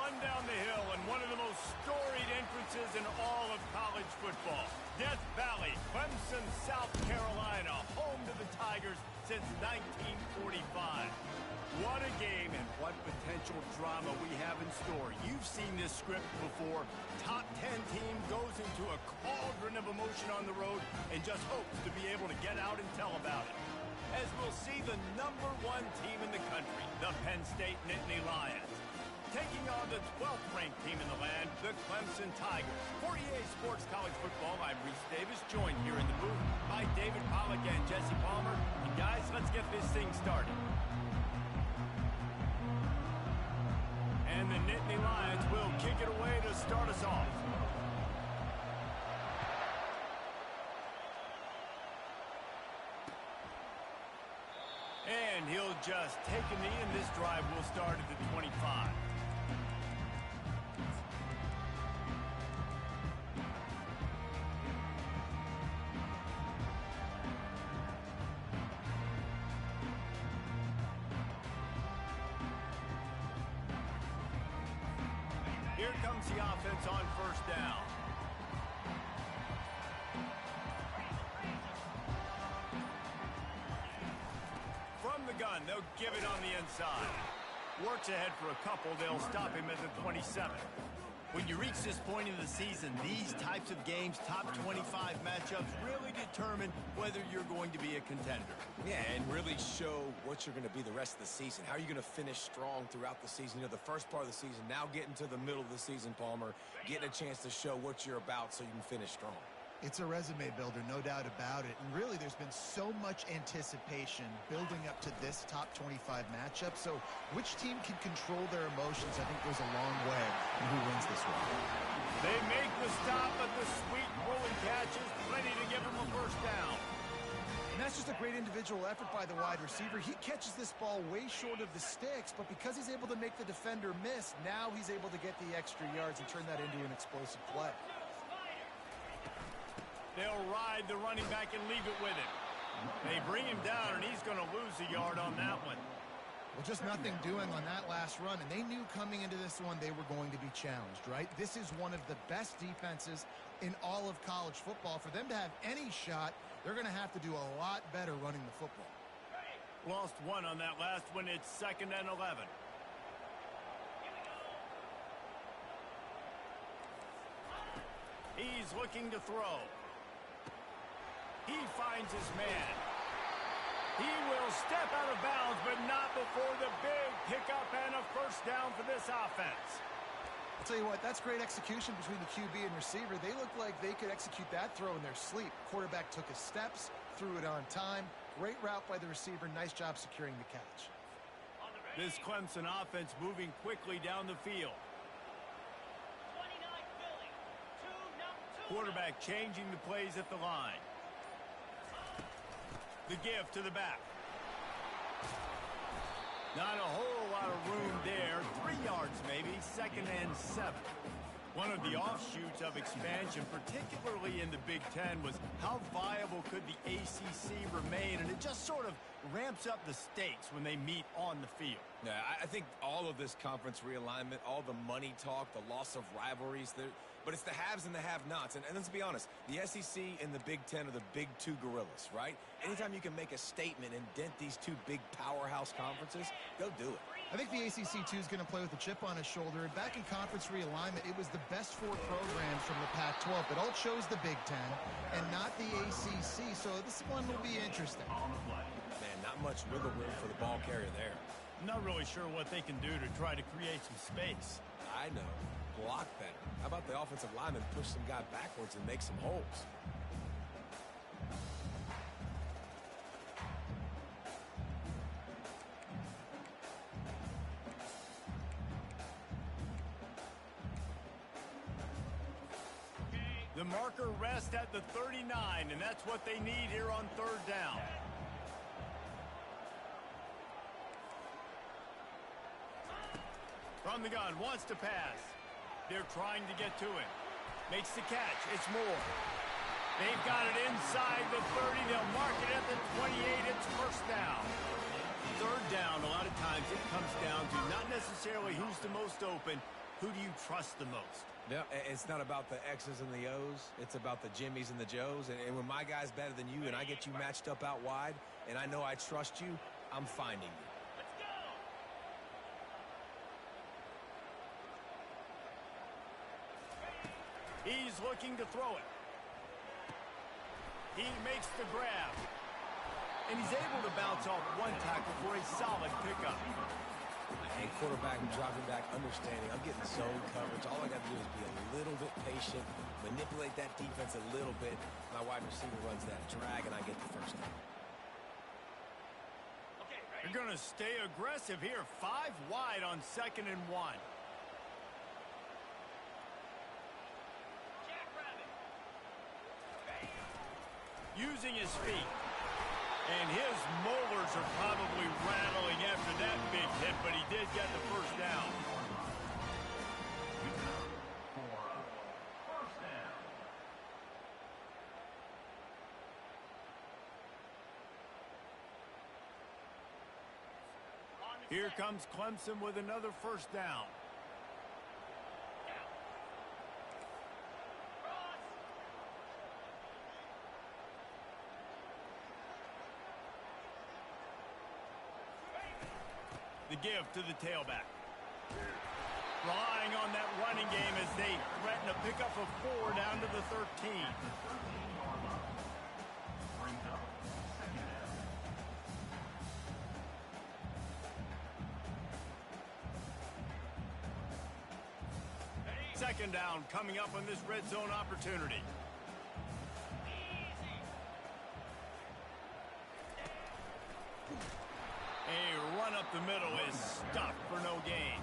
run down the hill in one of the most storied entrances in all of college football. Death Valley, Clemson, South Carolina, home to the Tigers since 1945. What a game and what potential drama we have in store. You've seen this script before. Top 10 team goes into a cauldron of emotion on the road and just hopes to be able to get out and tell about it. As we'll see the #1 team in the country, the Penn State Nittany Lions, taking on the 12th-ranked team in the land, the Clemson Tigers. For EA Sports College Football, I'm Reese Davis, joined here in the booth by David Pollack and Jesse Palmer. And guys, let's get this thing started. And the Nittany Lions will kick it away to start us off. And he'll just take a knee, and this drive will start at the 25. Here comes the offense on first down. From the gun, they'll give it on the inside. Works ahead for a couple. They'll stop him at the 27. When you reach this point in the season, these types of games, top 25 matchups, really determine whether you're going to be a contender. Yeah, and really show what you're going to be the rest of the season. How are you going to finish strong throughout the season? You know, the first part of the season, now getting to the middle of the season, Palmer, getting a chance to show what you're about so you can finish strong. It's a resume builder, no doubt about it. And really, there's been so much anticipation building up to this top 25 matchup. So which team can control their emotions, I think, goes a long way in who wins this one. They make the stop, but the sweet rolling catch is ready to give them a first down. And that's just a great individual effort by the wide receiver. He catches this ball way short of the sticks, but because he's able to make the defender miss, now he's able to get the extra yards and turn that into an explosive play. They'll ride the running back and leave it with him. They bring him down, and he's going to lose a yard on that one. Well, just nothing doing on that last run, and they knew coming into this one they were going to be challenged, right? This is one of the best defenses in all of college football. For them to have any shot, they're going to have to do a lot better running the football. Lost one on that last one. It's 2nd and 11. He's looking to throw. He finds his man. He will step out of bounds, but not before the big pickup and a first down for this offense. I'll tell you what, that's great execution between the QB and receiver. They look like they could execute that throw in their sleep. Quarterback took his steps, threw it on time. Great route by the receiver. Nice job securing the catch. This Clemson offense moving quickly down the field. Quarterback changing the plays at the line. The give to the back. Not a whole lot of room there. 3 yards maybe. 2nd and 7. One of the offshoots of expansion, particularly in the Big Ten, was how viable could the ACC remain, and it just sort of ramps up the stakes when they meet on the field. Yeah, I think all of this conference realignment, all the money talk, the loss of rivalries, but it's the haves and the have-nots. And let's be honest, the SEC and the Big Ten are the big two gorillas, right? Anytime you can make a statement and dent these two big powerhouse conferences, go do it. I think the ACC, too, is going to play with a chip on his shoulder. And back in conference realignment, it was the best 4 programs from the Pac-12. It all chose the Big Ten and not the ACC, so this one will be interesting. Man, not much wiggle room for the ball carrier there. I'm not really sure what they can do to try to create some space. I know. Block better. How about the offensive lineman push some guy backwards and make some holes? The marker rests at the 39, and that's what they need here on 3rd down. From the gun, wants to pass. They're trying to get to him. Makes the catch. It's Moore. They've got it inside the 30. They'll mark it at the 28. It's first down. 3rd down, a lot of times it comes down to not necessarily who's the most open, who do you trust the most? Yeah, it's not about the X's and the O's. It's about the Jimmys and the Joes. And when my guy's better than you and I get you matched up out wide and I know I trust you, I'm finding you. Let's go! He's looking to throw it. He makes the grab. And he's able to bounce off one tackle for a solid pickup. Hey, quarterback dropping back, understanding. I'm getting zone coverage. All I got to do is be a little bit patient, manipulate that defense a little bit. My wide receiver runs that drag, and I get the first down. Okay, they're going to stay aggressive here. 5 wide on 2nd and 1. Using his feet. And his molars are probably rattling after that big hit, but he did get the first down. Here comes Clemson with another first down. The give to the tailback. Relying on that running game as they threaten a pickup of 4 down to the 13. Second down coming up on this red zone opportunity. A run up the middle is stuffed for no gain.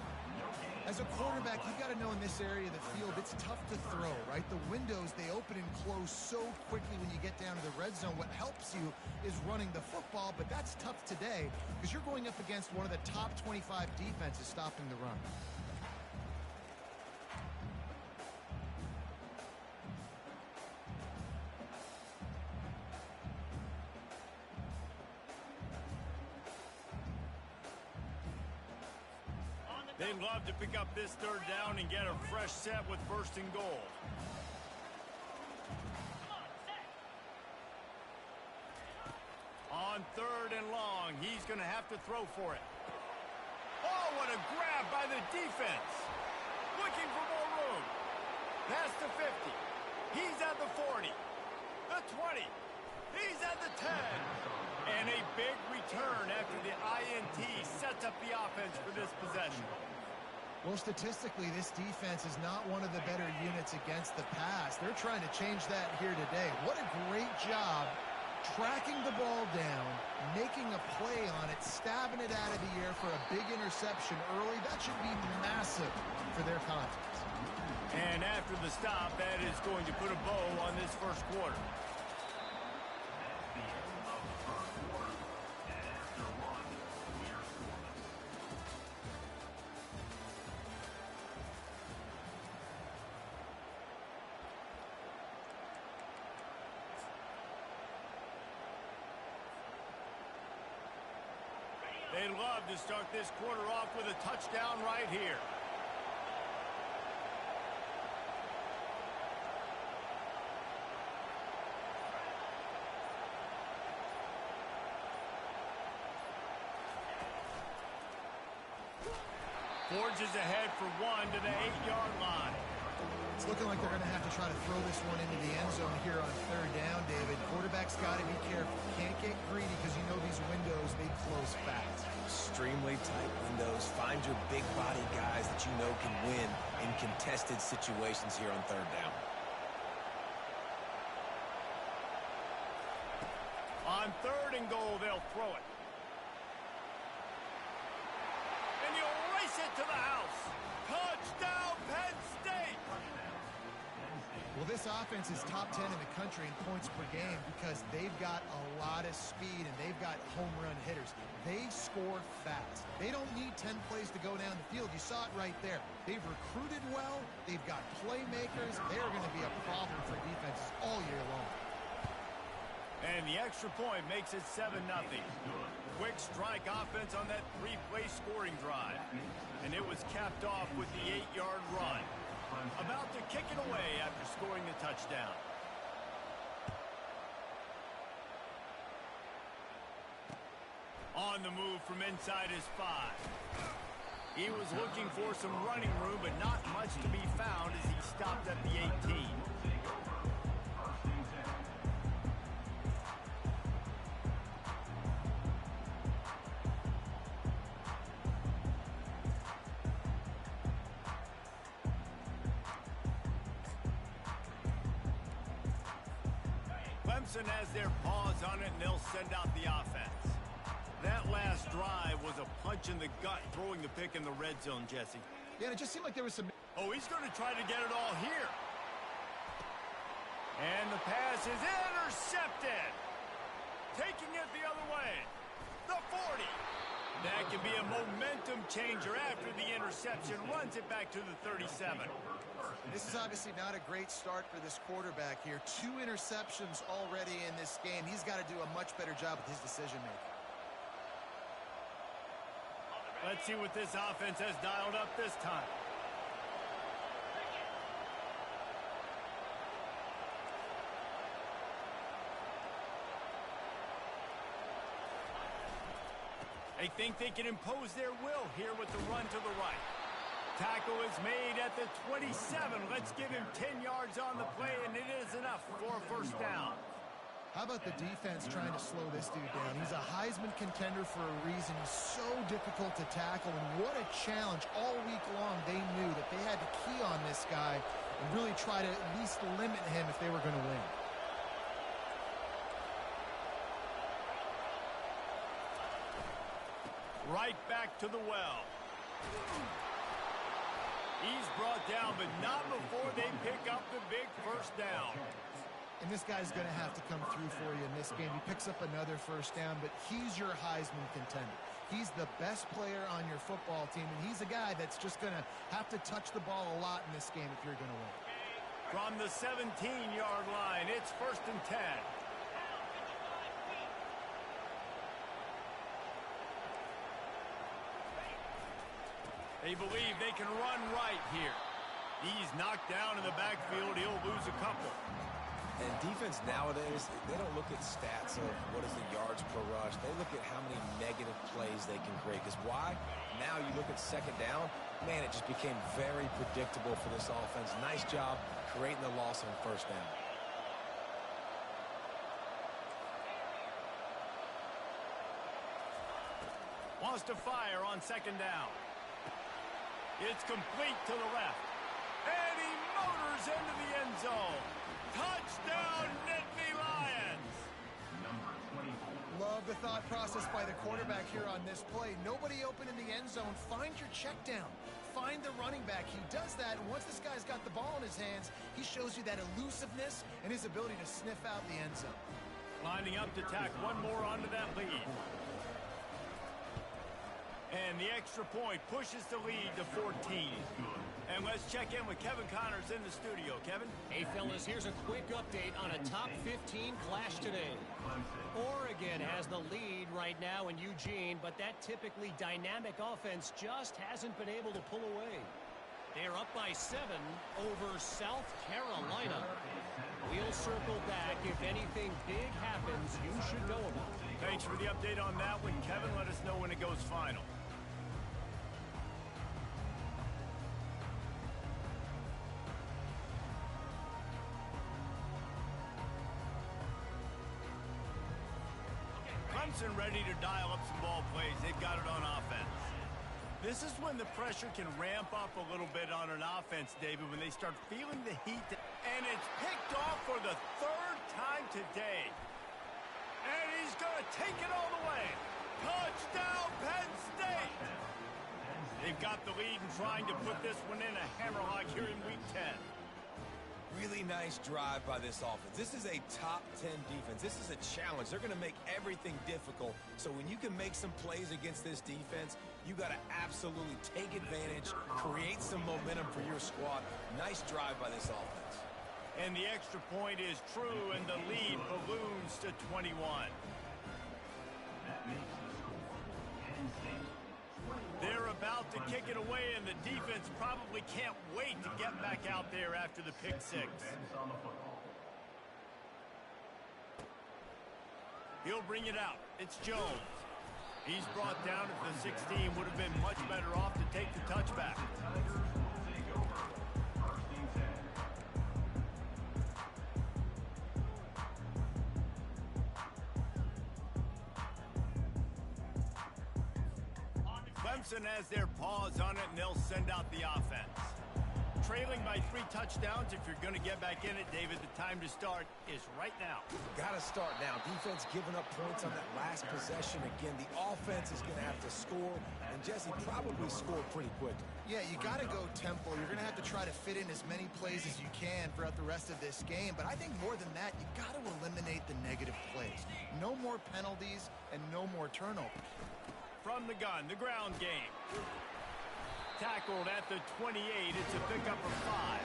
As a quarterback, you've got to know in this area of the field, it's tough to throw, right? The windows, they open and close so quickly when you get down to the red zone. What helps you is running the football, but that's tough today because you're going up against one of the top 25 defenses stopping the run. They'd love to pick up this third down and get a fresh set with 1st and goal. On 3rd and long, he's going to have to throw for it. Oh, what a grab by the defense. Looking for more room. Past the 50. He's at the 40. The 20. He's at the 10. And a big return after the INT sets up the offense for this possession. Well, statistically, this defense is not one of the better units against the pass. They're trying to change that here today. What a great job tracking the ball down, making a play on it, stabbing it out of the air for a big interception early. That should be massive for their contest. And after the stop, that is going to put a bow on this first quarter. They'd love to start this quarter off with a touchdown right here. Forges ahead for 1 to the 8-yard line. It's looking like they're going to have to try to throw this one into the end zone here on 3rd down, David. Quarterback's got to be careful. Can't get greedy because you know these windows, they close fast. Extremely tight windows. Find your big body guys that you know can win in contested situations here on 3rd down. On 3rd and goal, they'll throw it. And he'll race it to the house. Touchdown, Penn State! Well, this offense is top 10 in the country in points per game because they've got a lot of speed and they've got home run hitters. They score fast. They don't need 10 plays to go down the field. You saw it right there. They've recruited well. They've got playmakers. They're going to be a problem for defenses all year long. And the extra point makes it 7-0. Quick strike offense on that three-play scoring drive. And it was capped off with the 8-yard run. About to kick it away after scoring the touchdown. On the move from inside his 5. He was looking for some running room, but not much to be found as he stopped at the 18. Clemson has their paws on it, and they'll send out the offense. That last drive was a punch in the gut, throwing the pick in the red zone, Jesse. Yeah, it just seemed like there was some... Oh, he's going to try to get it all here. And the pass is intercepted. Taking it the other way. The 40. That can be a momentum changer after the interception. Runs it back to the 37. This is obviously not a great start for this quarterback here. 2 interceptions already in this game. He's got to do a much better job with his decision-making. Let's see what this offense has dialed up this time. They think they can impose their will here with the run to the right. Tackle is made at the 27. Let's give him 10 yards on the play, and it is enough for a first down. How about the defense trying to slow this dude down? He's a Heisman contender for a reason. He's so difficult to tackle, and what a challenge. All week long, they knew that they had to key on this guy and really try to at least limit him if they were going to win. Right back to the well. He's brought down, but not before they pick up the big first down. And this guy's going to have to come through for you in this game. He picks up another first down, but he's your Heisman contender. He's the best player on your football team, and he's a guy that's just going to have to touch the ball a lot in this game if you're going to win. From the 17-yard line, it's 1st and 10. They believe they can run right here. He's knocked down in the backfield. He'll lose a couple. And defense nowadays, they don't look at stats of what is the yards per rush. They look at how many negative plays they can create. Because why? Now you look at second down, man, it just became very predictable for this offense. Nice job creating the loss on first down. Wants to fire on second down. It's complete to the left. And he motors into the end zone. Touchdown, Nittany Lions! Love the thought process by the quarterback here on this play. Nobody open in the end zone. Find your check down. Find the running back. He does that, and once this guy's got the ball in his hands, he shows you that elusiveness and his ability to sniff out the end zone. Lining up to tack one more onto that lead. And the extra point pushes the lead to 14. And let's check in with Kevin Connors in the studio. Kevin? Hey, fellas, here's a quick update on a top 15 clash today. Oregon has the lead right now in Eugene, but that typically dynamic offense just hasn't been able to pull away. They're up by 7 over South Carolina. We'll circle back. If anything big happens, you should know about it. Thanks for the update on that one, Kevin. Let us know when it goes final. Clemson ready to dial up some ball plays. They've got it on offense. This is when the pressure can ramp up a little bit on an offense, David, when they start feeling the heat. And it's picked off for the 3rd time today. And he's going to take it all the way. Touchdown, Penn State! They've got the lead and trying to put this one in a hammerlock here in Week 10. Really nice drive by this offense. This is a top 10 defense. This is a challenge. They're going to make everything difficult. So when you can make some plays against this defense, you got to absolutely take advantage, create some momentum for your squad. Nice drive by this offense. And the extra point is true, and the lead balloons to 21. They're about to kick it away, and the defense probably can't wait to get back out there after the pick six. He'll bring it out. It's Jones. He's brought down at the 16. Would have been much better off to take the touchback. Clemson has their paws on it, and they'll send out the offense. Trailing by 3 touchdowns, if you're going to get back in it, David, the time to start is right now. Got to start now. Defense giving up points on that last possession. Again, the offense is going to have to score, and Jesse probably scored pretty quickly. Yeah, you got to go tempo. You're going to have to try to fit in as many plays as you can throughout the rest of this game. But I think more than that, you got to eliminate the negative plays. No more penalties and no more turnovers. From the gun, the ground game. Tackled at the 28. It's a pickup of 5.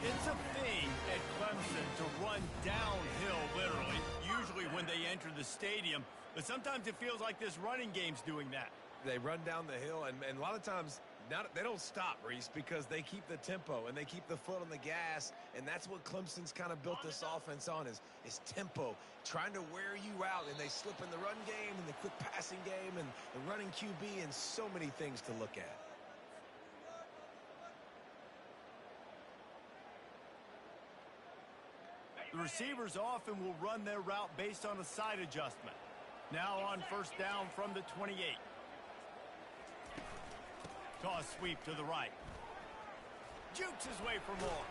It's a thing at Clemson to run downhill, literally, usually when they enter the stadium. But sometimes it feels like this running game's doing that. They run down the hill, and a lot of times they don't stop, Reese, because they keep the tempo and they keep the foot on the gas, and that's what Clemson's kind of built this offense on is tempo, trying to wear you out, and they slip in the run game and the quick passing game and the running QB and so many things to look at. The receivers often will run their route based on a side adjustment. Now on first down from the 28. Toss sweep to the right. Jukes his way for more.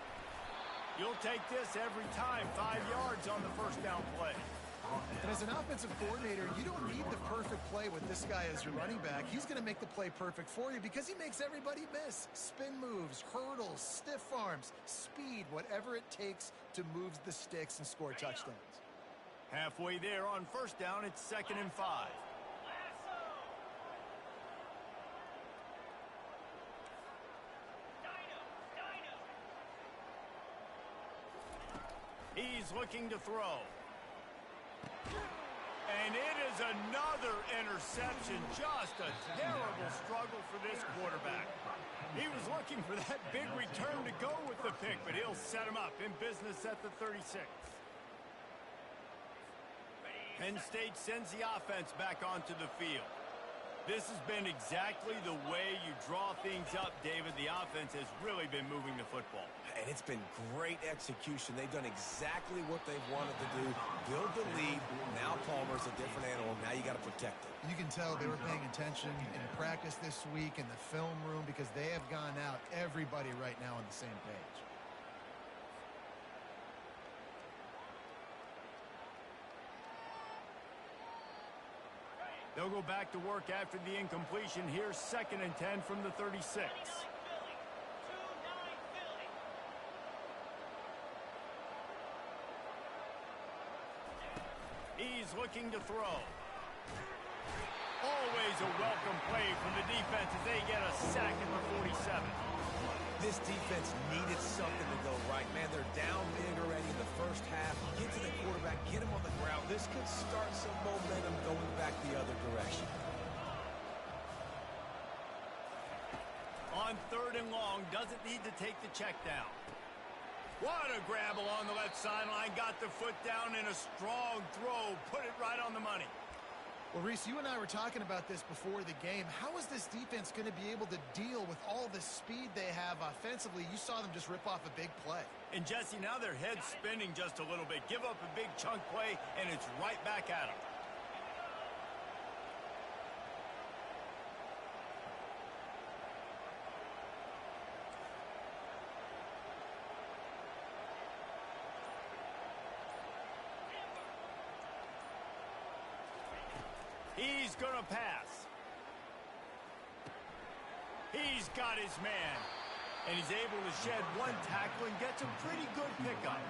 You'll take this every time. 5 yards on the first down play. And as an offensive coordinator, you don't need the perfect play with this guy as your running back. He's going to make the play perfect for you because he makes everybody miss. Spin moves, hurdles, stiff arms, speed, whatever it takes to move the sticks and score touchdowns. Halfway there on first down, it's 2nd and 5. He's looking to throw. And it is another interception. Just a terrible struggle for this quarterback. He was looking for that big return to go with the pick, but he'll set him up in business at the 36. Penn State sends the offense back onto the field. This has been exactly the way you draw things up, David. The offense has really been moving the football. And it's been great execution. They've done exactly what they've wanted to do. Build the lead. Now Palmer's a different animal. Now you got to protect it. You can tell they were paying attention in practice this week in the film room because they have gone out, everybody right now on the same page. They'll go back to work after the incompletion. Here's 2nd and 10 from the 36. He's looking to throw. Always a welcome play from the defense as they get a sack at the 47. This defense needed something to go right. Man, they're down big already in the first half. Get to the quarterback, get him on the ground. This could start some momentum going back the other direction. On 3rd and long, doesn't need to take the check down. What a grab along the left sideline. Got the foot down in a strong throw. Put it right on the money. Well, Reese, you and I were talking about this before the game. How is this defense going to be able to deal with all the speed they have offensively? You saw them just rip off a big play. And, Jesse, now their head's spinning just a little bit. Give up a big chunk play, and it's right back at them. He's going to pass. He's got his man. And he's able to shed one tackle and gets a pretty good pickup.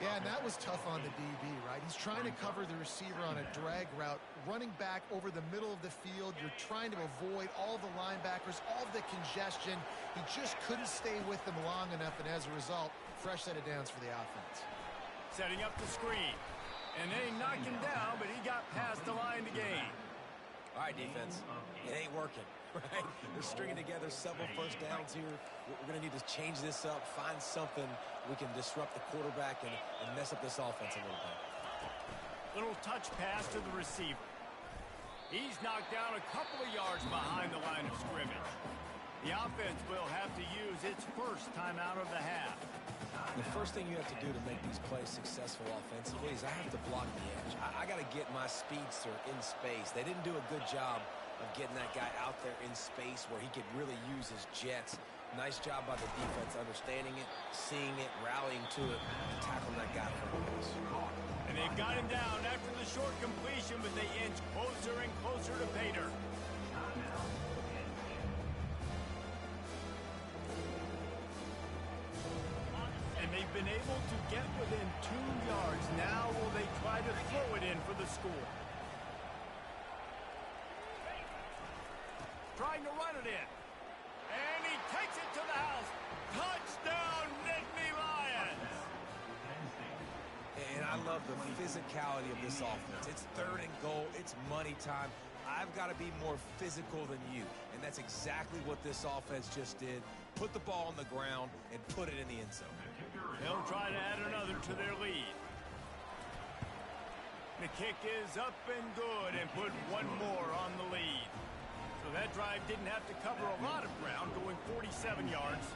Yeah, and that was tough on the DB, right? He's trying to cover the receiver on a drag route, running back over the middle of the field. You're trying to avoid all the linebackers, all the congestion. He just couldn't stay with them long enough, and as a result, fresh set of downs for the offense. Setting up the screen. And they knocked him down, but he got past the line to gain. All right, defense. It ain't working, right? They're stringing together several first downs here. We're going to need to change this up, find something we can disrupt the quarterback and mess up this offense a little bit. Little touch pass to the receiver. He's knocked down a couple of yards behind the line of scrimmage. The offense will have to use its first time out of the half. The first thing you have to do to make these plays successful offensively is I have to block the edge. I got to get my speedster in space. They didn't do a good job of getting that guy out there in space where he could really use his jets. Nice job by the defense understanding it, seeing it, rallying to it, and tackling that guy from the base. And they've got him down after the short completion, but they inch closer and closer to Pater. And they've been able to get within 2 yards. Now will they try to throw it in for the score? Trying to run it in. And he takes it to the house. Touchdown, Nittany Lions! And I love the physicality of this offense. It's 3rd and goal. It's money time. I've got to be more physical than you. And that's exactly what this offense just did. Put the ball on the ground and put it in the end zone. They'll try to add another to their lead. The kick is up and good and put one more on the lead. So that drive didn't have to cover a lot of ground, going 47 yards,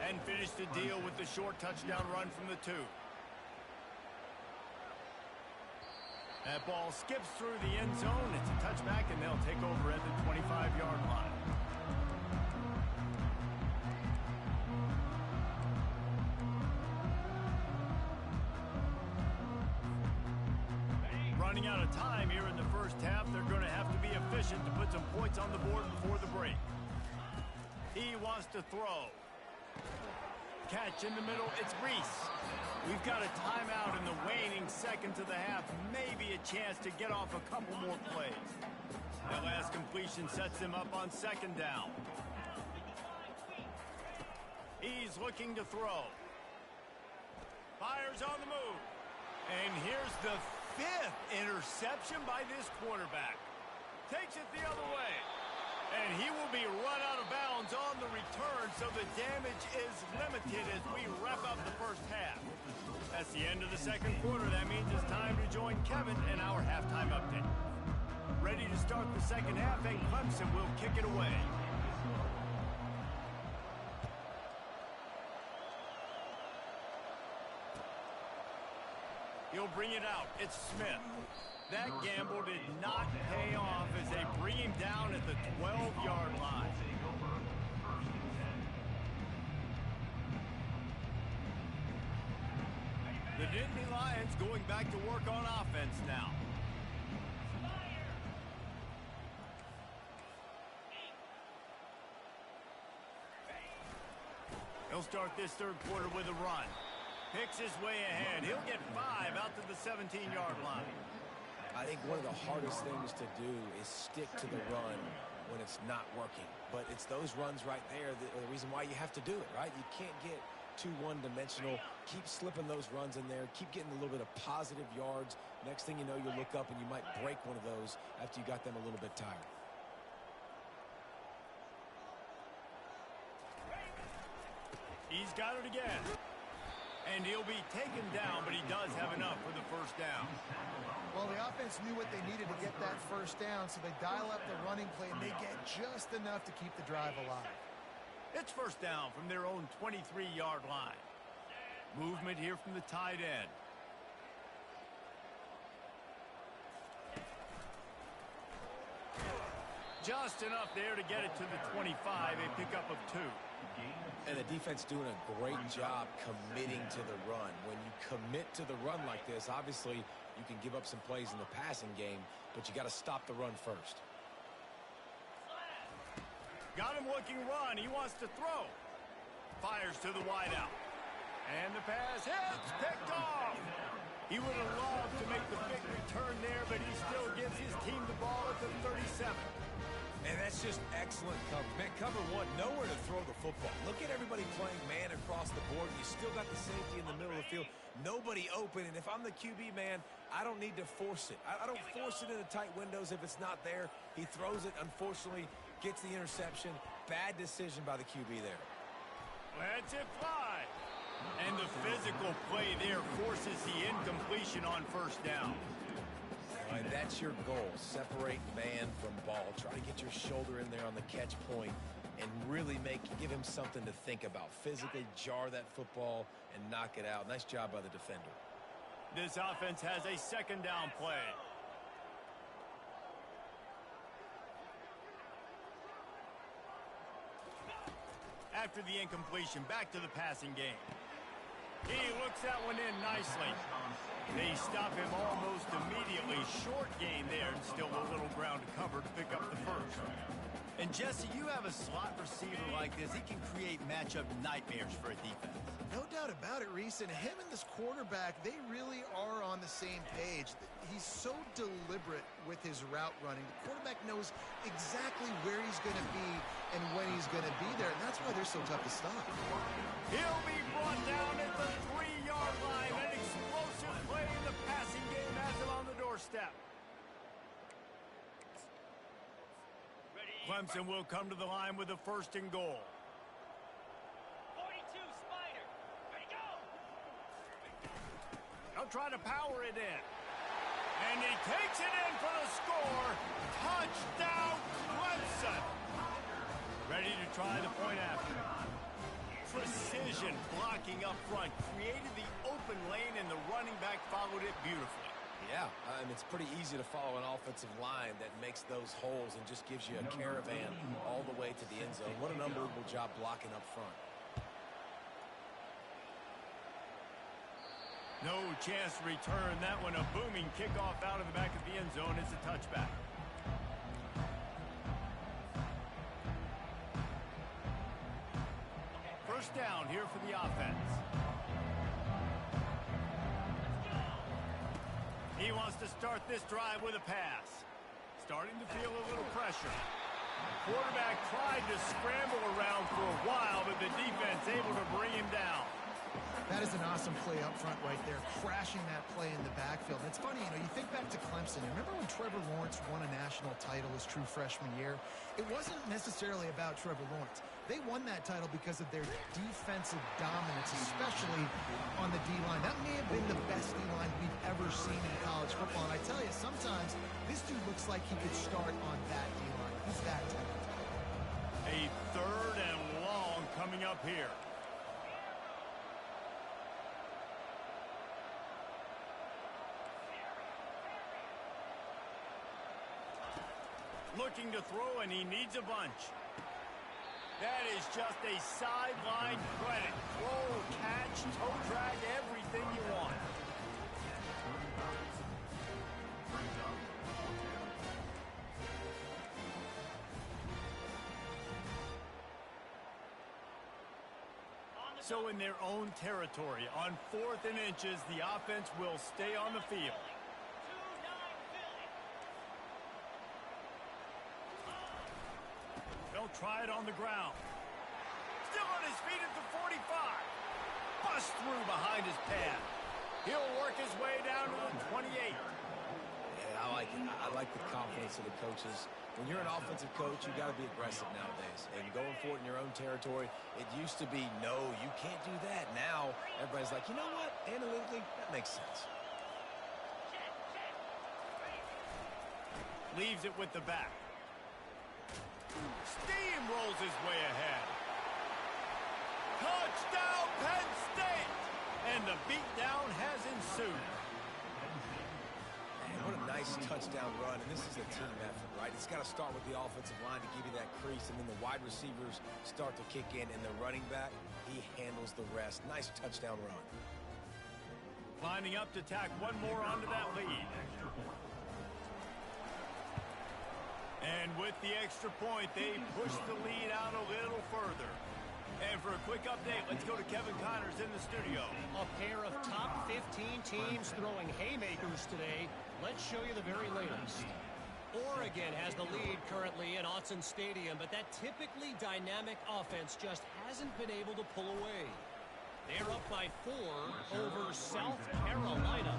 and finished the deal with the short touchdown run from the 2. That ball skips through the end zone. It's a touchback, and they'll take over at the 25-yard line. Running out of time here in the first half. They're going to have to be efficient to put some points on the board before the break. He wants to throw. Catch in the middle. It's Reese. We've got a timeout in the waning seconds of the half. Maybe a chance to get off a couple more plays. That last completion sets them up on 2nd down. He's looking to throw. Fires on the move. And here's the 5th interception by this quarterback. Takes it the other way. And he will be run out of bounds on the return, so the damage is limited as we wrap up the first half. That's the end of the 2nd quarter. That means it's time to join Kevin in our halftime update. Ready to start the 2nd half, and Clemson will kick it away. He'll bring it out. It's Smith. That gamble did not pay off as they bring him down at the 12-yard line. The Nittany Lions going back to work on offense now. He'll start this 3rd quarter with a run. Picks his way ahead. He'll get 5 out to the 17-yard line. I think one of the hardest things to do is stick to the run when it's not working. But it's those runs right there that are the reason why you have to do it, right? You can't get too one-dimensional. Keep slipping those runs in there. Keep getting a little bit of positive yards. Next thing you know, you'll look up and you might break one of those after you got them a little bit tired. He's got it again. And he'll be taken down, but he does have enough for the 1st down. Well, the offense knew what they needed to get that 1st down, so they dial up the running play, and they get just enough to keep the drive alive. It's 1st down from their own 23-yard line. Movement here from the tight end. Just enough there to get it to the 25, a pickup of 2. And the defense doing a great job committing to the run. When you commit to the run like this, obviously you can give up some plays in the passing game, but you got to stop the run first. Got him looking run. He wants to throw. Fires to the wideout. And the pass hits, picked off. He would have loved to make the big return there, but he still gives his team the ball at the 37. And that's just excellent cover. Man, cover one, nowhere to throw the football. Look at everybody playing man across the board. You still got the safety in the middle of the field. Nobody open, and if I'm the QB, man, I don't need to force it. I don't force it into tight windows if it's not there. He throws it, unfortunately, gets the interception. Bad decision by the QB there. Lets it fly. And the physical play there forces the incompletion on first down. All right, that's your goal. Separate man from ball. Try to get your shoulder in there on the catch point and really give him something to think about. Physically jar that football and knock it out. Nice job by the defender. This offense has a second down play. After the incompletion, back to the passing game. He looks that one in nicely. They stop him almost immediately. Short gain there, and still a little ground to cover to pick up the first. And Jesse, you have a slot receiver like this. He can create matchup nightmares for a defense. No doubt about it, Reese. And him and this quarterback, they really are on the same page. He's so deliberate with his route running. The quarterback knows exactly where he's going to be and when he's going to be there. And that's why they're so tough to stop. He'll be brought down at the 3-yard line. An explosive play in the passing game has him on the doorstep. Clemson will come to the line with a first and goal. 42 Spider. Ready, go! They'll try to power it in. And he takes it in for the score. Touchdown, Clemson. Ready to try the point after. Precision blocking up front. Created the open lane, and the running back followed it beautifully. Yeah, it's pretty easy to follow an offensive line that makes those holes and just gives you a caravan all the way to the end zone. What an unbelievable job blocking up front. No chance to return that one. A booming kickoff out of the back of the end zone. It's a touchback. First down here for the offense. He wants to start this drive with a pass. Starting to feel a little pressure. Quarterback tried to scramble around for a while, but the defense able to bring him down. That is an awesome play up front right there, crashing that play in the backfield. And it's funny, you think back to Clemson. Remember when Trevor Lawrence won a national title his true freshman year? It wasn't necessarily about Trevor Lawrence. They won that title because of their defensive dominance, especially on the D-line. That may have been the best D-line we've ever seen in college football. And I tell you, sometimes this dude looks like he could start on that D-line. He's that talented. A third and long coming up here. Looking to throw, and he needs a bunch. That is just a sideline credit. Throw, catch, toe drag, everything you want. So in their own territory, on 4th and inches, the offense will stay on the field. They'll try it on the ground. Still on his feet at the 45. Bust through behind his pad. He'll work his way down to the 28. Yeah, I like it. I like the confidence of the coaches. When you're an offensive coach, you got to be aggressive nowadays. And going for it in your own territory, it used to be, no, you can't do that. Now, everybody's like, you know what? Analytically, that makes sense. Leaves it with the back. Steamrolls his way ahead. Touchdown, Penn State! And the beatdown has ensued. Man, what a nice touchdown run. And this is a team effort, right? It's got to start with the offensive line to give you that crease, and then the wide receivers start to kick in, and the running back, he handles the rest. Nice touchdown run. Lining up to tack one more onto that lead. And with the extra point, they push the lead out a little further. And for a quick update, let's go to Kevin Connors in the studio. A pair of top 15 teams throwing haymakers today. Let's show you the very latest. Oregon has the lead currently in Autzen Stadium, but that typically dynamic offense just hasn't been able to pull away. They're up by 4 over South Carolina.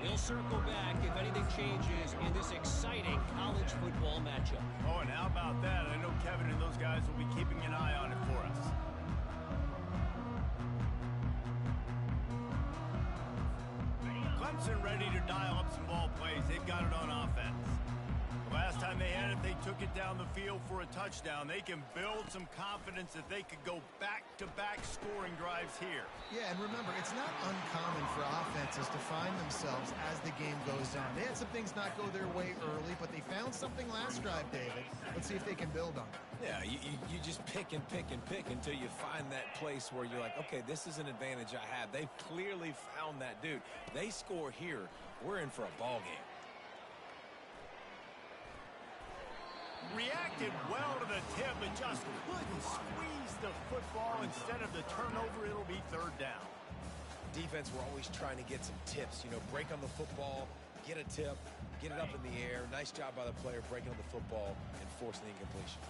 We'll circle back if anything changes in this exciting college football matchup. Oh, and how about that? I know Kevin and those guys will be keeping an eye on it for us. Clemson ready to dial up some ball plays. They've got it on offense. The last time they had it, they took it down the field for a touchdown. They can build some confidence that they could go back-to-back scoring drives here. Yeah, and remember, it's not uncommon for offenses to find themselves as the game goes on. They had some things not go their way early, but they found something last drive, David. Let's see if they can build on it. Yeah, you just pick and pick and pick until you find that place where you're like, okay, this is an advantage I have. They've clearly found that, dude. They score here, we're in for a ball game. Reacted well to the tip, but just couldn't squeeze the football. Instead of the turnover, it'll be third down. Defense, we're always trying to get some tips. You know, break on the football, get a tip, get it up in the air. Nice job by the player breaking on the football and forcing the incompletion.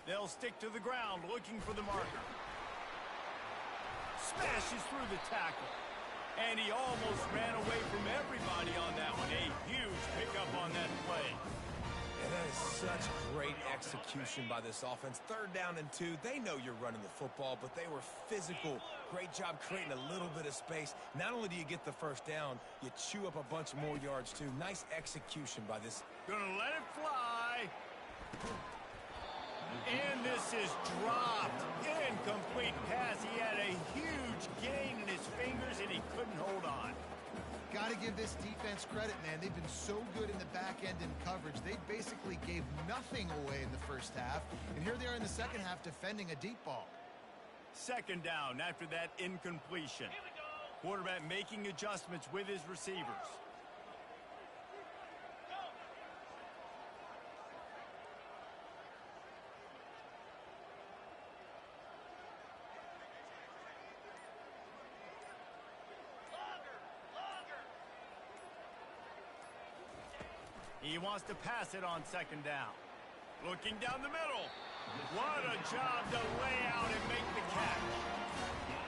They'll stick to the ground, looking for the marker. Smashes through the tackle. And he almost ran away from everybody on that one. A huge pickup on that play. And that is such great execution by this offense. 3rd down and 2. They know you're running the football, but they were physical. Great job creating a little bit of space. Not only do you get the first down, you chew up a bunch more yards, too. Nice execution by this. Gonna let it fly. And this is dropped. Incomplete pass. He had a huge gain in his fingers, and he couldn't hold on. Got to give this defense credit, man. They've been so good in the back end in coverage. They basically gave nothing away in the first half. And here they are in the second half defending a deep ball. 2nd down after that incompletion. Quarterback making adjustments with his receivers. He wants to pass it on 2nd down. Looking down the middle. What a job to lay out and make the catch.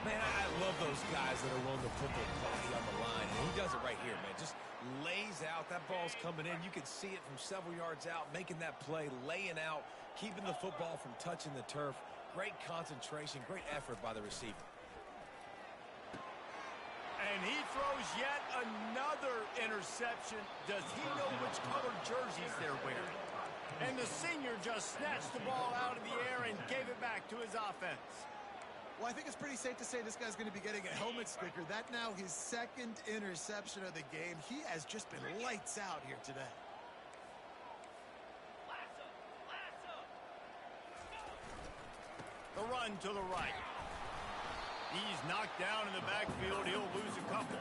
Man, I love those guys that are willing to put their body on the line. And he does it right here, man. Just lays out. That ball's coming in. You can see it from several yards out, making that play, laying out, keeping the football from touching the turf. Great concentration, great effort by the receiver. And he throws yet another interception. Does he know which colored jerseys they're wearing? And the senior just snatched the ball out of the air and gave it back to his offense. Well, I think it's pretty safe to say this guy's going to be getting a helmet sticker. That now his 2nd interception of the game. He has just been lights out here today. The run to the right. He's knocked down in the backfield. He'll lose a couple.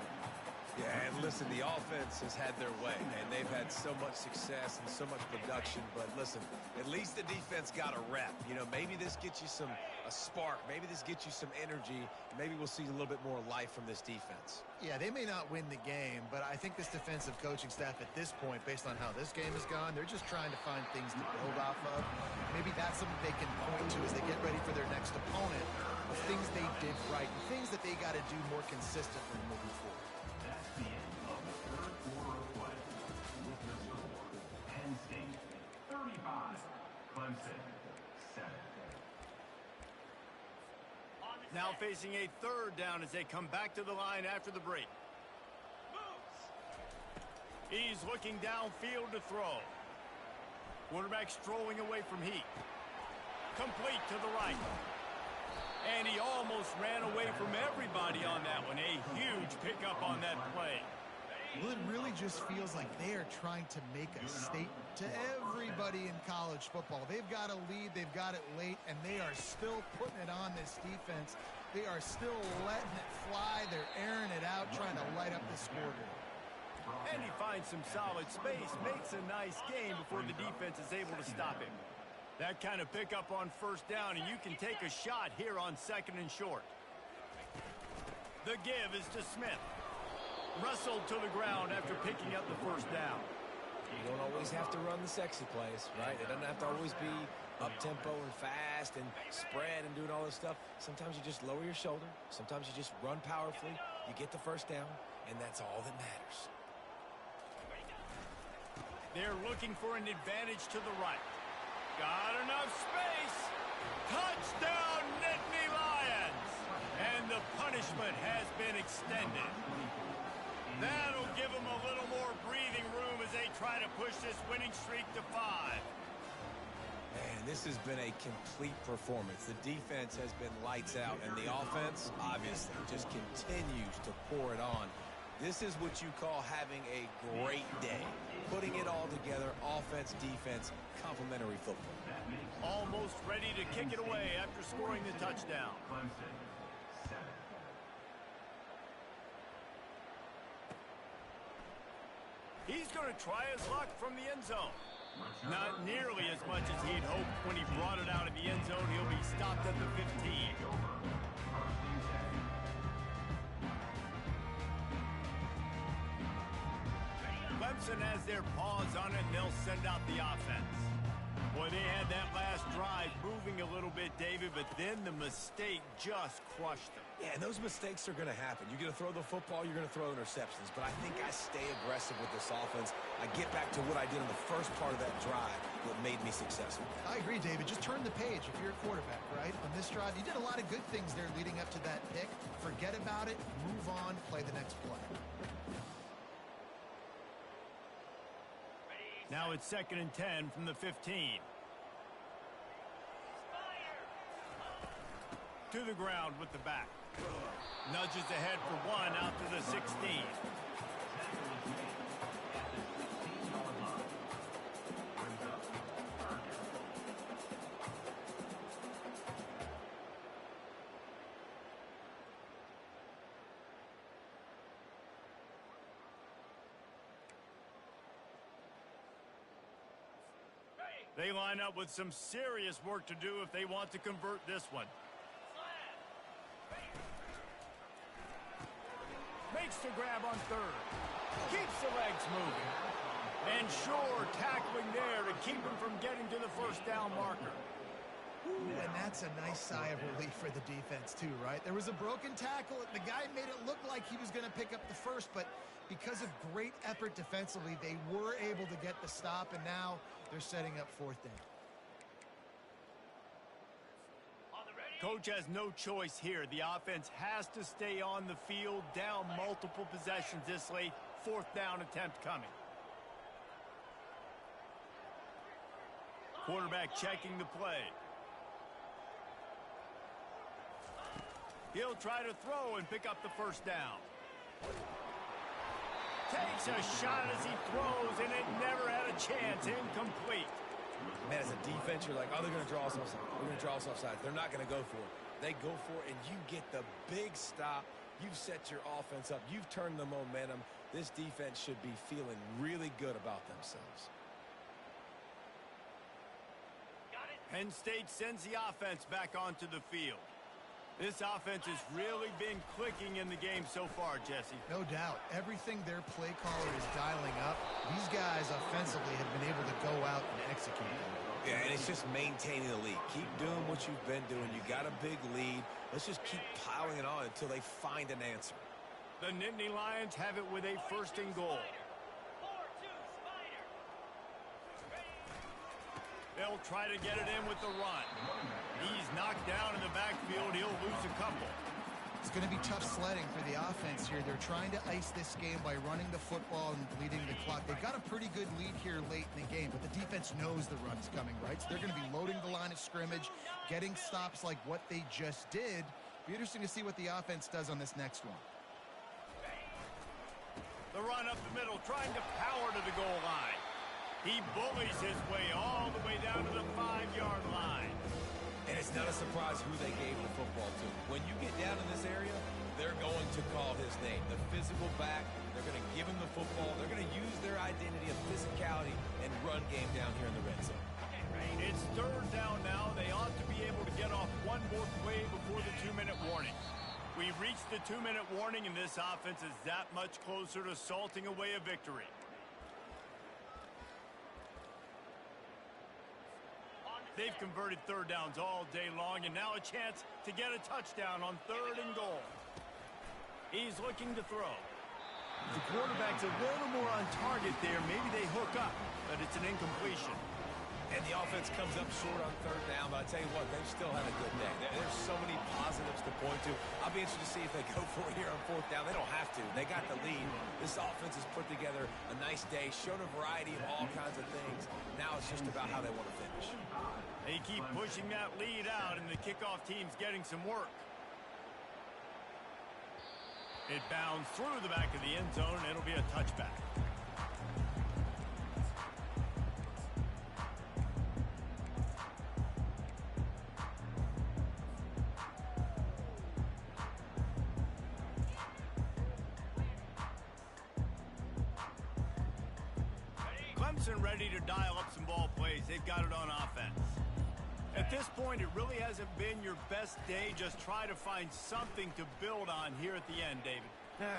Yeah, and listen, the offense has had their way, and they've had so much success and so much production. But listen, at least the defense got a rep. You know, maybe this gets you a spark. Maybe this gets you some energy. Maybe we'll see a little bit more life from this defense. Yeah, they may not win the game, but I think this defensive coaching staff at this point, based on how this game has gone, they're just trying to find things to build off of. Maybe that's something they can point to as they get ready for their next opponent, of things they did right and things that they got to do more consistently moving forward. That's the end of the 3rd quarter of play. With the score, Penn State 35, Clemson 7. Now facing a 3rd down as they come back to the line after the break. He's looking downfield to throw. Quarterback strolling away from heat. Complete to the right. And he almost ran away from everybody on that one. A huge pickup on that play. Well, it really just feels like they are trying to make a statement to everybody in college football. They've got a lead, they've got it late, and they are still putting it on this defense. They are still letting it fly. They're airing it out, trying to light up the scoreboard. And he finds some solid space, makes a nice game before the defense is able to stop him. That kind of pickup on first down, and you can take a shot here on 2nd and short. The give is to Smith. Wrestled to the ground after picking up the first down. You don't always have to run the sexy plays, right? It doesn't have to always be up-tempo and fast and spread and doing all this stuff. Sometimes you just lower your shoulder. Sometimes you just run powerfully. You get the first down, and that's all that matters. They're looking for an advantage to the right. Got enough space. Touchdown, Nittany Lions! And the punishment has been extended. That'll give them a little more breathing room as they try to push this winning streak to 5. Man, this has been a complete performance. The defense has been lights out, and the offense, obviously, just continues to pour it on. This is what you call having a great day. Putting it all together, offense, defense, complementary football. Almost ready to kick it away after scoring the touchdown. He's going to try his luck from the end zone. Not nearly as much as he'd hoped when he brought it out of the end zone. He'll be stopped at the 15. Clemson has their paws on it, and they'll send out the offense. Boy, they had that last drive moving a little bit, David, but then the mistake just crushed them. Yeah, and those mistakes are going to happen. You're going to throw the football, you're going to throw interceptions. But I think I stay aggressive with this offense. I get back to what I did in the first part of that drive that made me successful. I agree, David. Just turn the page if you're a quarterback, right? On this drive, you did a lot of good things there leading up to that pick. Forget about it, move on, play the next play. Now it's 2nd and 10 from the 15. To the ground with the back. Nudges ahead for 1 out to the 16. They line up with some serious work to do if they want to convert this one. Makes the grab on 3rd. Keeps the legs moving. And sure, tackling there to keep him from getting to the first down marker. Ooh, and that's a nice sigh of relief for the defense too, right? There was a broken tackle. The guy made it look like he was going to pick up the first, but because of great effort defensively, they were able to get the stop, and now they're setting up 4th down. Coach has no choice here. The offense has to stay on the field, down multiple possessions this late. 4th down attempt coming. Quarterback checking the play. He'll try to throw and pick up the first down. Takes a shot as he throws, and it never had a chance. Incomplete. Man, as a defense, you're like, oh, they're going to draw us offside. We're going to draw us offside. They're not going to go for it. They go for it, and you get the big stop. You've set your offense up. You've turned the momentum. This defense should be feeling really good about themselves. Penn State sends the offense back onto the field. This offense has really been clicking in the game so far, Jesse. No doubt. Everything their play caller is dialing up, these guys offensively have been able to go out and execute them. Yeah, and it's just maintaining the lead. Keep doing what you've been doing. You got a big lead. Let's just keep piling it on until they find an answer. The Nittany Lions have it with a 1st and goal. They'll try to get it in with the run. He's knocked down in the backfield. He'll lose a couple. It's going to be tough sledding for the offense here. They're trying to ice this game by running the football and bleeding the clock. They've got a pretty good lead here late in the game, but the defense knows the run's coming, right? So they're going to be loading the line of scrimmage, getting stops like what they just did. Be interesting to see what the offense does on this next one. The run up the middle, trying to power to the goal line. He bullies his way all the way down to the 5-yard line. And it's not a surprise who they gave the football to. When you get down in this area, they're going to call his name. The physical back, they're going to give him the football. They're going to use their identity of physicality and run game down here in the red zone. It's third down now. They ought to be able to get off one more play before the 2-minute warning. We've reached the 2-minute warning, and this offense is that much closer to salting away a victory. They've converted third downs all day long, and now a chance to get a touchdown on 3rd and goal. He's looking to throw. The quarterback's a little more on target there. Maybe they hook up, but it's an incompletion. And the offense comes up short on 3rd down, but I tell you what, they've still had a good day. There's so many positives to point to. I'll be interested to see if they go for it here on 4th down. They don't have to. They got the lead. This offense has put together a nice day, shown a variety of all kinds of things. Now it's just about how they want to finish. They keep pushing that lead out, and the kickoff team's getting some work. It bounds through the back of the end zone, and it'll be a touchback. Clemson ready to dial up some ball plays. They've got it on offense. At this point, it really hasn't been your best day. Just try to find something to build on here at the end, David.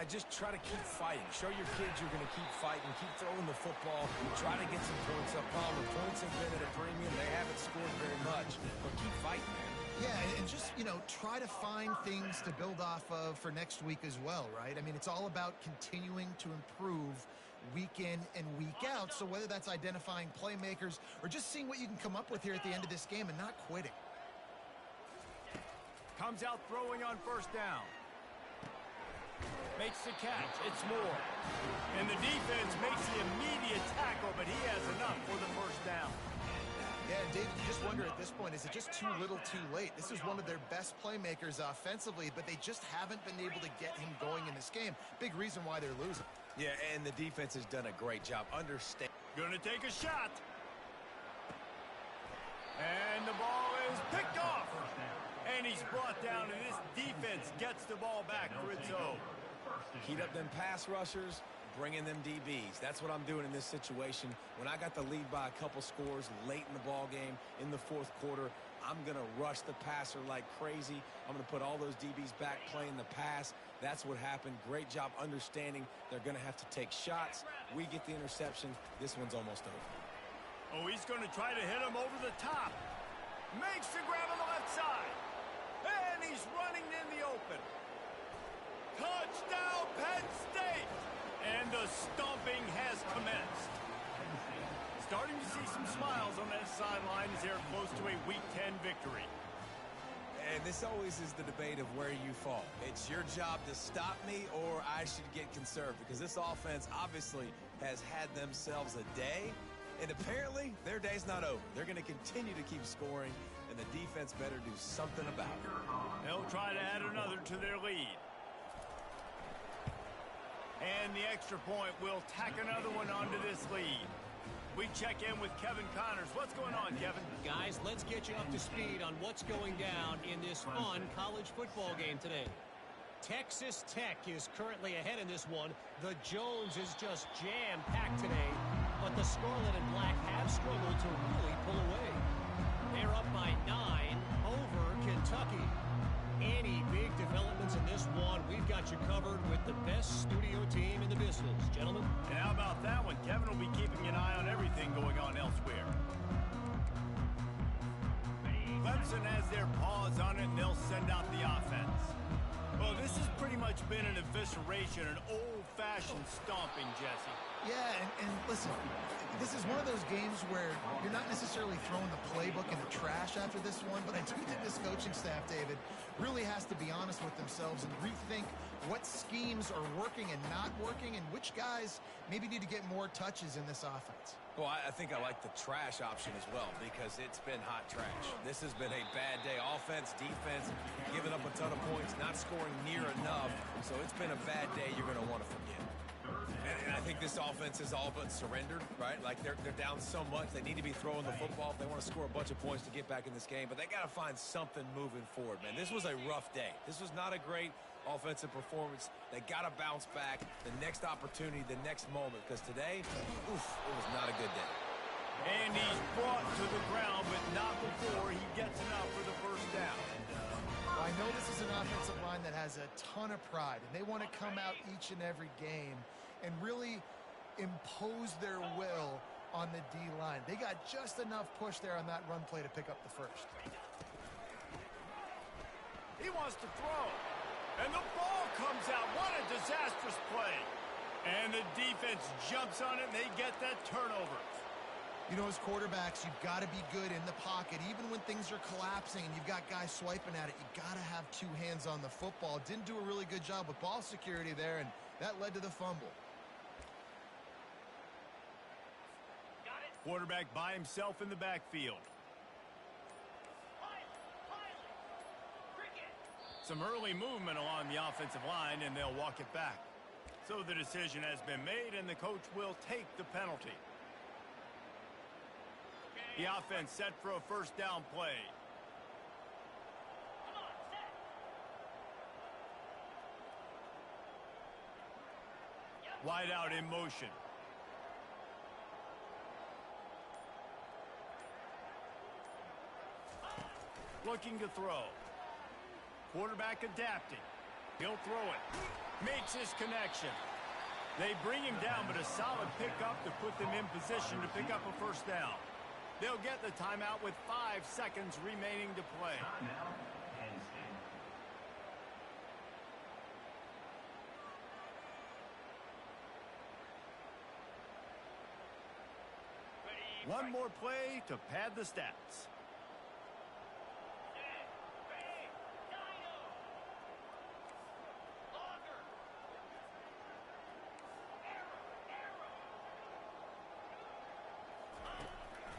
Just try to keep fighting. Show your kids you're going to keep fighting. Keep throwing the football. Try to get some points up. Palmer, points have been at a premium. They haven't scored very much, but keep fighting, man. Yeah, and just, try to find things to build off of for next week as well, right? I mean, it's all about continuing to improve week in and week out. So whether that's identifying playmakers or just seeing what you can come up with here at the end of this game and not quitting. Comes out throwing on 1st down. Makes the catch. It's Moore. And the defense makes the immediate tackle, but he has enough for the 1st down. Yeah, David, you just wonder at this point, is it just too little too late? This is one of their best playmakers offensively, but they just haven't been able to get him going in this game. Big reason why they're losing. Yeah, and the defense has done a great job understanding. Gonna take a shot. And the ball is picked off. And he's brought down, and this defense gets the ball back for its own. Heat up them pass rushers, bring in them DBs. That's what I'm doing in this situation. When I got the lead by a couple scores late in the ball game, in the 4th quarter, I'm going to rush the passer like crazy. I'm going to put all those DBs back playing the pass. That's what happened. Great job understanding they're going to have to take shots. We get the interception. This one's almost over. Oh, he's going to try to hit him over the top. Makes the grab on the left side. And he's running in the open. Touchdown, Penn State! And the stomping has commenced. Starting to see some smiles on that sideline as they're close to a Week 10 victory. And this always is the debate of where you fall. It's your job to stop me or I should get conserved, because this offense obviously has had themselves a day, and apparently their day's not over. They're going to continue to keep scoring, and the defense better do something about it. They'll try to add another to their lead. And the extra point will tack another one onto this lead. We check in with Kevin Connors. What's going on, Kevin? Guys, let's get you up to speed on what's going down in this fun college football game today. Texas Tech is currently ahead in this one. The Jones is just jam-packed today, but the Scarlet and Black have struggled to really pull away. They're up by 9 over Kentucky. Any big developments in this one, we've got you covered with the best studio team in the business. Gentlemen? And how about that one? Kevin will be keeping an eye on everything going on elsewhere. Clemson has their paws on it, and they'll send out the offense. Well, this has pretty much been an evisceration, an old-fashioned stomping, Jesse. Yeah, and listen, this is one of those games where you're not necessarily throwing the playbook in the trash after this one, but I do think this coaching staff, David, really has to be honest with themselves and rethink what schemes are working and not working, and which guys maybe need to get more touches in this offense. Well, I think I like the trash option as well, because it's been hot trash. This has been a bad day. Offense, defense, giving up a ton of points, not scoring near enough. So it's been a bad day you're going to want to forget. And I think this offense is all but surrendered, right? Like they're down so much. They need to be throwing the football if they want to score a bunch of points to get back in this game. But they got to find something moving forward, man. This was a rough day. This was not a great offensive performance. They got to bounce back the next opportunity, the next moment, because today, it was not a good day. And he's brought to the ground, but not before he gets enough for the first down. Well, I know this is an offensive line that has a ton of pride, and they want to come out each and every game and really impose their will on the D-line. They got just enough push there on that run play to pick up the first. He wants to throw. And the ball comes out. What a disastrous play. And the defense jumps on it, and they get that turnover. You know, as quarterbacks, you've got to be good in the pocket. Even when things are collapsing and you've got guys swiping at it, you've got to have two hands on the football. Didn't do a really good job with ball security there, and that led to the fumble. Got it. Quarterback by himself in the backfield. Some early movement along the offensive line, and they'll walk it back. So the decision has been made, and the coach will take the penalty. The offense set for a first down play. Wide out in motion. Looking to throw. Quarterback adapting. He'll throw it. Makes his connection. They bring him down, but a solid pickup to put them in position to pick up a first down. They'll get the timeout with 5 seconds remaining to play. One more play to pad the stats.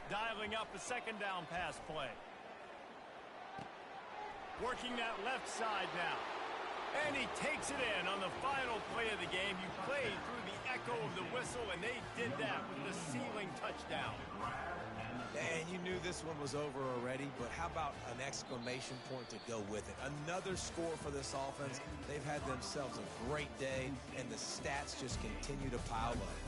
Dialing up a second down pass play. Working that left side now. And he takes it in on the final play of the game. You played through the echo of the whistle, and they did that with the ceiling touchdown. And you knew this one was over already, but how about an exclamation point to go with it? Another score for this offense. They've had themselves a great day, and the stats just continue to pile up.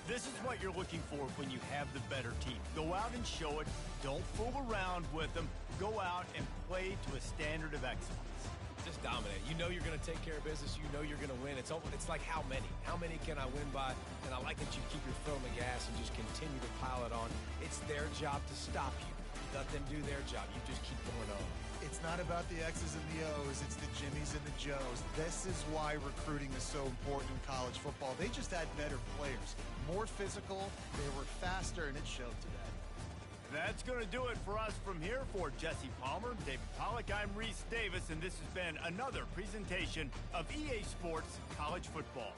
This is what you're looking for when you have the better team. Go out and show it. Don't fool around with them. Go out and play to a standard of excellence. Just dominate. You know you're going to take care of business. You know you're going to win. It's like how many? How many can I win by? And I like that you keep your foot on the gas and just continue to pile it on. It's their job to stop you. Let them do their job. You just keep going on. It's not about the X's and the O's. It's the Jimmies and the Joes. This is why recruiting is so important in college football. They just had better players. More physical. They were faster, and it showed today. That's going to do it for us from here. For Jesse Palmer, David Pollack, I'm Reese Davis, and this has been another presentation of EA Sports College Football.